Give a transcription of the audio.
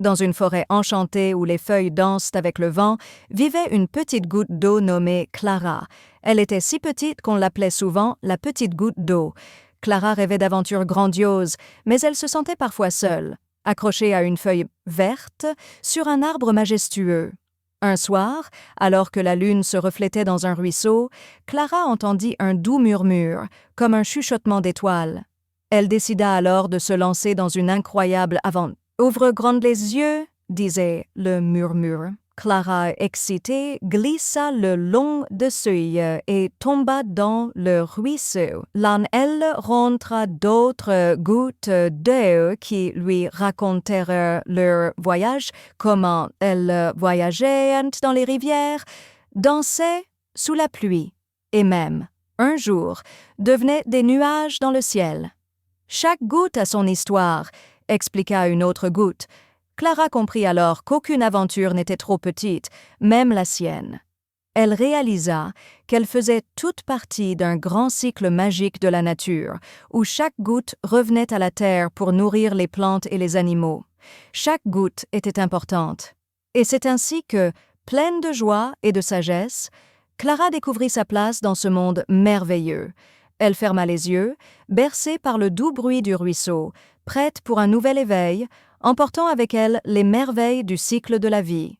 Dans une forêt enchantée où les feuilles dansent avec le vent, vivait une petite goutte d'eau nommée Clara. Elle était si petite qu'on l'appelait souvent la petite goutte d'eau. Clara rêvait d'aventures grandioses, mais elle se sentait parfois seule, accrochée à une feuille verte sur un arbre majestueux. Un soir, alors que la lune se reflétait dans un ruisseau, Clara entendit un doux murmure, comme un chuchotement d'étoiles. Elle décida alors de se lancer dans une incroyable aventure. « Ouvre grand les yeux », disait le murmure. Clara, excitée, glissa le long de seuil et tomba dans le ruisseau. Là, elle rencontra d'autres gouttes d'eau qui lui racontèrent leur voyage, comment elles voyageaient dans les rivières, dansaient sous la pluie, et même, un jour, devenaient des nuages dans le ciel. Chaque goutte a son histoire, expliqua une autre goutte. Clara comprit alors qu'aucune aventure n'était trop petite, même la sienne. Elle réalisa qu'elle faisait toute partie d'un grand cycle magique de la nature, où chaque goutte revenait à la terre pour nourrir les plantes et les animaux. Chaque goutte était importante. Et c'est ainsi que, pleine de joie et de sagesse, Clara découvrit sa place dans ce monde merveilleux. Elle ferma les yeux, bercée par le doux bruit du ruisseau, prête pour un nouvel éveil, emportant avec elle les merveilles du cycle de la vie.